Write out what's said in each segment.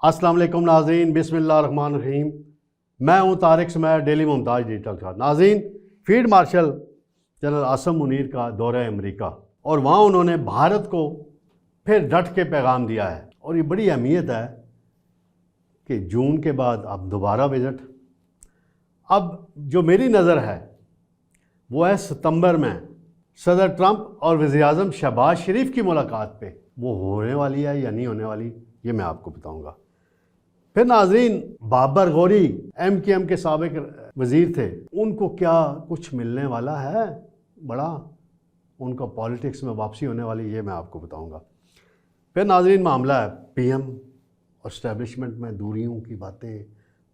अस्सलाम वालेकुम नाज़रीन, बिस्मिल्लाहिर्रहमानिर्रहीम। मैं हूं तारिक समैर, डेली मुमताज़ डिजिटल का। नाज़रीन, field marshal general Asim Munir का दौरा है अमेरिका और वहाँ उन्होंने भारत को फिर डट के पैगाम दिया है और ये बड़ी अहमियत है कि जून के बाद अब दोबारा विज़िट। अब जो मेरी नज़र है वो है सितंबर में सदर ट्रंप और वज़ीर-ए-आज़म शहबाज शरीफ की मुलाकात पे। वो होने वाली है या नहीं होने वाली, ये मैं आपको बताऊंगा। फिर नाज़रीन, बाबर गौरी MKM के साबिक वज़ीर थे, उनको क्या कुछ मिलने वाला है बड़ा, उनका पॉलिटिक्स में वापसी होने वाली, ये मैं आपको बताऊंगा। फिर नाज़रीन, मामला है PM और इस्टेब्लिशमेंट में दूरियों की बातें।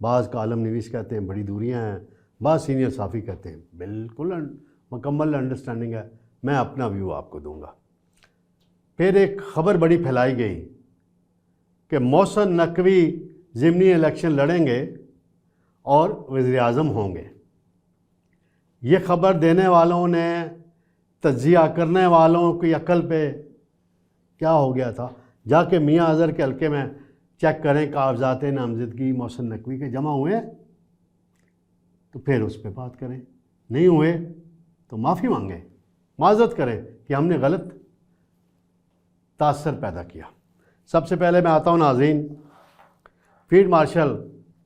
बाज़ कालम नवीस कहते हैं बड़ी दूरियां हैं, बाज़ सीनियर साफ़ी कहते हैं बिल्कुल मुकम्मल अंडरस्टैंडिंग है। मैं अपना व्यू आपको दूंगा। फिर एक ख़बर बड़ी फैलाई गई कि मोहसिन नकवी ज़िमनी इलेक्शन लड़ेंगे और वज़ीर-ए-आज़म होंगे। ये ख़बर देने वालों ने, तज्ज़िया करने वालों की अकल पे क्या हो गया था, जाके मियाँ अज़हर के हल्के में चेक करें कागज़ात नामज़दगी मोहसिन नकवी के जमा हुए तो फिर उस पर बात करें, नहीं हुए तो माफ़ी मांगें, माज़रत करें कि हमने गलत तासर पैदा किया। सबसे पहले मैं आता हूँ नाज़रीन, field marshal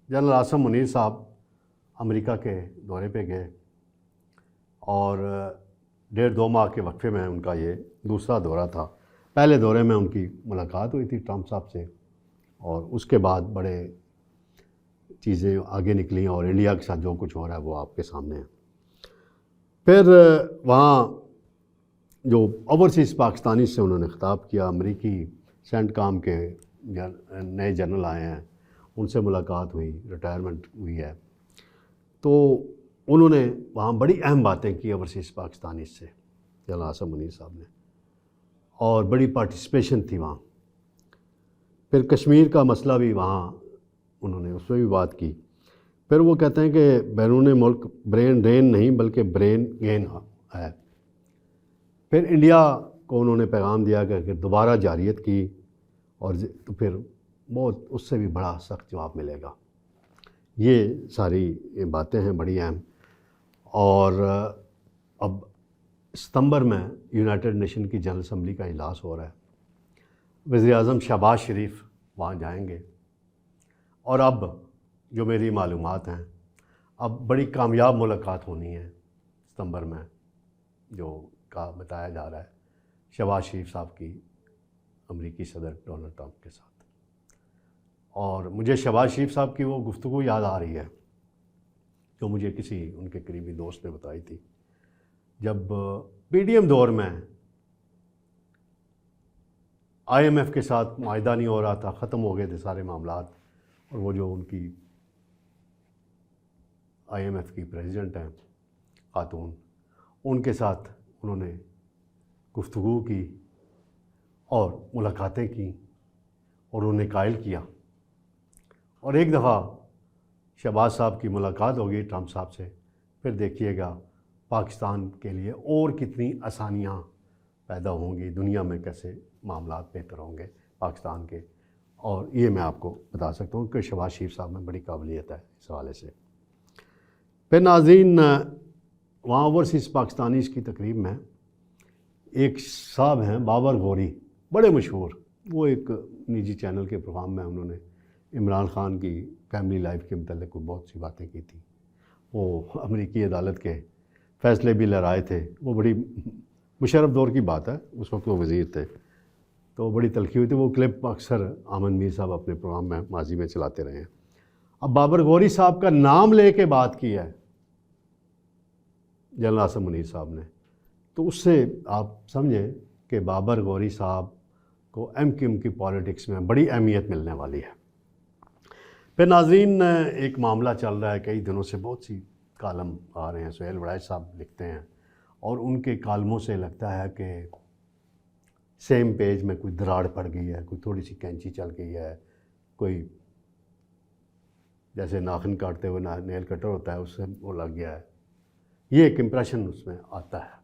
general Asim Munir साहब अमेरिका के दौरे पे गए और 1.5-2 माह के वक्फे में उनका ये दूसरा दौरा था। पहले दौरे में उनकी मुलाकात हुई थी ट्रंप साहब से और उसके बाद बड़े चीज़ें आगे निकली और इंडिया के साथ जो कुछ हो रहा है वो आपके सामने है। फिर वहाँ जो ओवरसीज़ पाकिस्तानी से उन्होंने ख़िताब किया, अमरीकी सेंटकॉम के नए जनरल आए हैं, उनसे मुलाकात हुई, रिटायरमेंट हुई है, तो उन्होंने वहाँ बड़ी अहम बातें की ओवरसीज़ पाकिस्तानी से जनरल आसिम मुनीर साहब ने, और बड़ी पार्टिसिपेशन थी वहाँ। फिर कश्मीर का मसला भी वहाँ उन्होंने उस पर भी बात की। फिर वो कहते हैं कि बैरून मुल्क ब्रेन ड्रेन नहीं बल्कि ब्रेन गेन है। फिर इंडिया को उन्होंने पैगाम दिया कि दोबारा जारियत की और तो फिर बहुत उससे भी बड़ा सख्त जवाब मिलेगा। ये सारी बातें हैं बड़ी अहम। और अब सितंबर में यूनाइटेड नेशन की जनरल असम्बली का इजलास हो रहा है, वज़ीर-ए-आज़म शहबाज शरीफ वहाँ जाएंगे और अब जो मेरी मालूमात हैं, अब बड़ी कामयाब मुलाकात होनी है सितंबर में, जो का बताया जा रहा है शहबाज शरीफ साहब की अमरीकी सदर डोनाल्ड ट्रंप के साथ। और मुझे शहबाज शरीफ साहब की वो गुफ्तगू याद आ रही है जो मुझे किसी उनके करीबी दोस्त ने बताई थी, जब PDM दौर में IMF के साथ मायदा नहीं हो रहा था, ख़त्म हो गए थे सारे मामलात, और वो जो उनकी IMF की प्रेसिडेंट हैं खातून, उनके साथ उन्होंने गुफ्तगू की और मुलाकातें की और उन्हें कायल किया। और एक दफ़ा शहबाज साहब की मुलाकात होगी ट्रंप साहब से, फिर देखिएगा पाकिस्तान के लिए और कितनी आसानियाँ पैदा होंगी, दुनिया में कैसे मामलात बेहतर होंगे पाकिस्तान के। और ये मैं आपको बता सकता हूँ कि शहबाज शरीफ साहब में बड़ी काबिलियत है इस हवाले से। फिर नाज़रीन, वहाँ ओवरसीज़ पाकिस्तानी की तकरीब में एक साहब हैं बाबर गौरी, बड़े मशहूर, वो एक निजी चैनल के प्रोग्राम में उन्होंने इमरान ख़ान की फैमिली लाइफ के मतलब को बहुत सी बातें की थी। वो अमेरिकी अदालत के फ़ैसले भी लहराए थे, वो बड़ी मुशर्रफ दौर की बात है, उस वक्त वो वज़ीर थे, तो बड़ी तलखी हुई थी। वो क्लिप अक्सर अमन मीर साहब अपने प्रोग्राम में माजी में चलाते रहे हैं। अब बाबर गौरी साहब का नाम ले के बात की है जनरल आसिम मुनीर साहब ने, तो उससे आप समझें कि बाबर गौरी साहब को MKM की पॉलिटिक्स में बड़ी अहमियत मिलने वाली है। फिर नाज़रीन, एक मामला चल रहा है कई दिनों से, बहुत सी कालम आ रहे हैं, सुहेल वड़ाइच साहब लिखते हैं और उनके कालमों से लगता है कि सेम पेज में कोई दरार पड़ गई है, कोई थोड़ी सी कैंची चल गई है, कोई जैसे नाखून काटते हुए नेल कटर होता है उससे वो लग गया है, ये एक इम्प्रेशन उसमें आता है।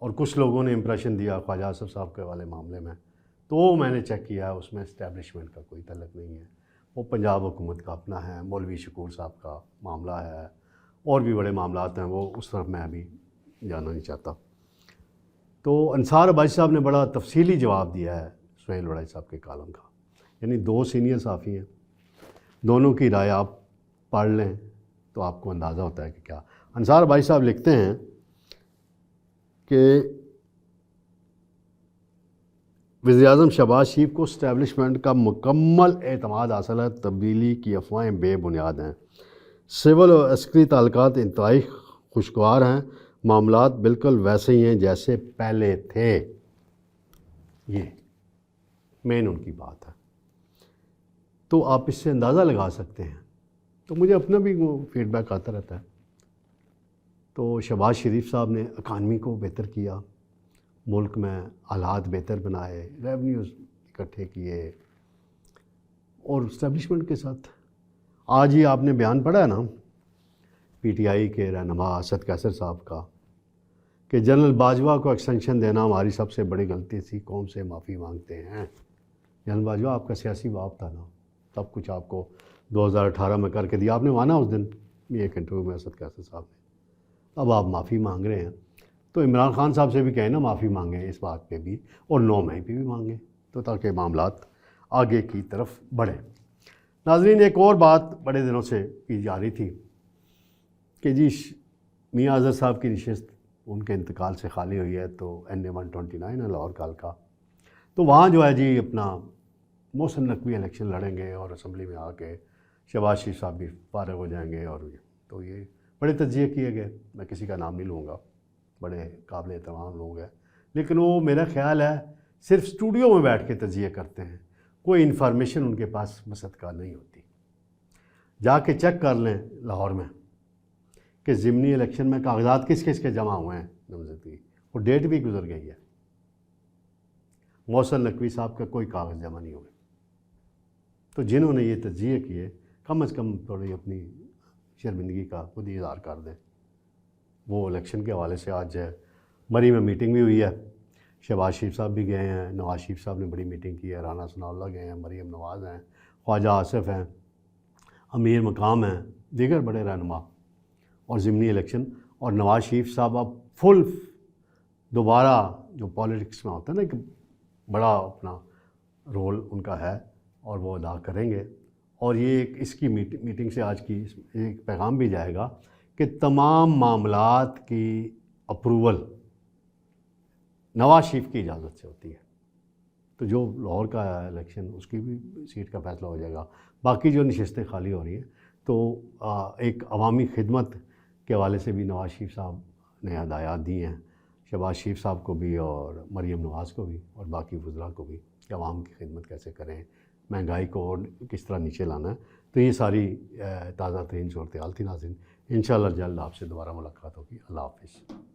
और कुछ लोगों ने इम्प्रेशन दिया ख्वाजा आसिफ साहब के वाले मामले में तो मैंने चेक किया, उसमें इस्टेब्लिशमेंट का कोई तल्लुक़ नहीं है, वो पंजाब हुकूमत का अपना है, मौलवी शकूर साहब का मामला है, और भी बड़े मामलात हैं, वो उस तरफ मैं अभी जाना नहीं चाहता। तो अंसार अब्बासी साहब ने बड़ा तफसीली जवाब दिया है सुहेल वड़ाई साहब के कालम का, यानी 2 सीनियर साफ़ी हैं, दोनों की राय आप पढ़ लें तो आपको अंदाज़ा होता है कि क्या। अंसार अब्बासी साहब लिखते हैं कि वज़ीर-ए-आज़म शहबाज शरीफ को इस्टेब्लिशमेंट का मुकम्मल एतमाद हासिल है, तब्दीली की अफवाहें बेबुनियाद हैं, सिविल और अस्करी ताल्लुकात इंतहाई खुशगवार हैं, मामलात बिल्कुल वैसे ही हैं जैसे पहले थे। ये मेन उनकी बात है, तो आप इससे अंदाज़ा लगा सकते हैं। तो मुझे अपना भी फीडबैक आता रहता है। तो शहबाज शरीफ साहब ने इकानमी को बेहतर किया, मुल्क में हालात बेहतर बनाए, रेवेन्यूज़ इकट्ठे किए, और इस्टेब्लिशमेंट के साथ आज ही आपने बयान पढ़ा है ना पीटीआई के रहनुमा असद कैसर साहब का, कि जनरल बाजवा को एक्सटेंशन देना हमारी सबसे बड़ी गलती थी, कौम से माफ़ी मांगते हैं। जनरल बाजवा आपका सियासी बाप था ना, सब कुछ आपको 2018 में करके दिया, आपने माना उस दिन ये एक इंटरव्यू में असद कैसर साहब ने। अब आप माफ़ी मांग रहे हैं, तो इमरान खान साहब से भी कहें ना माफ़ी मांगें इस बात पे भी, और 9 मई पे भी मांगें, तो ताकि मामलात आगे की तरफ बढ़े। नाज़रीन, एक और बात बड़े दिनों से की जा रही थी कि जी मियां अज़हर साहब की नशिस्त उनके इंतकाल से खाली हुई है, तो NA 129 है लाहौर काल का, तो वहाँ जो है जी अपना मोहसिन नकवी इलेक्शन लड़ेंगे और असम्बली में आके शहबाज शरीफ साहब भी फारिग हो जाएंगे। और तो ये बड़े तज्ज़िये किए गए, मैं किसी का नाम नहीं लूँगा, बड़े काबिल एहतराम लोग हैं, लेकिन वो मेरा ख़्याल है सिर्फ स्टूडियो में बैठ के तज्ज़िये करते हैं, कोई इन्फॉर्मेशन उनके पास मसदका नहीं होती। जाके चेक कर लें लाहौर में कि ज़िमनी इलेक्शन में कागजात किस किस के जमा हुए हैं नमज़द की, और डेट भी गुजर गई है, मोहसिन नकवी साहब का कोई कागज़ जमा नहीं हुए। तो जिन्होंने ये तज्ज़िये किए, कम अज़ कम थोड़ी अपनी शर्मिंदगी का खुद ही इज़हार कर दें। वो इलेक्शन के हवाले से आज मरी में मीटिंग भी हुई है, शहबाज शरीफ साहब भी गए हैं, नवाज़ शरीफ साहब ने बड़ी मीटिंग की है, राना सनाउल्लाह गए हैं, मरीम नवाज़ हैं, ख्वाजा आसिफ हैं, अमीर मकाम हैं, दीगर बड़े रहनुमा, और ज़िमनी इलेक्शन। और नवाज़ शरीफ साहब अब फुल दोबारा जो पॉलिटिक्स में होता है ना कि बड़ा अपना रोल उनका है और वो अदा करेंगे। और ये एक इसकी मीटिंग से आज की एक पैगाम भी जाएगा कि तमाम मामलात की अप्रूवल नवाज़ शरीफ की इजाज़त से होती है। तो जो लाहौर का इलेक्शन उसकी भी सीट का फ़ैसला हो जाएगा, बाकी जो नशिस्तें खाली हो रही हैं, तो एक अवामी खिदमत के हवाले से भी नवाज़ शरीफ साहब ने हदायत दी हैं, शहबाज शरीफ साहब को भी और मरीम नवाज़ को भी और बाकी वज़रा को भी, कि अवाम की खिदमत कैसे करें, महंगाई को और किस तरह नीचे लाना है। तो ये सारी ताज़ा तरीन सूरत हाल थी। नाज़रीन, इंशाअल्लाह जल्द आपसे दोबारा मुलाकात होगी। अल्लाह हाफ़िज़।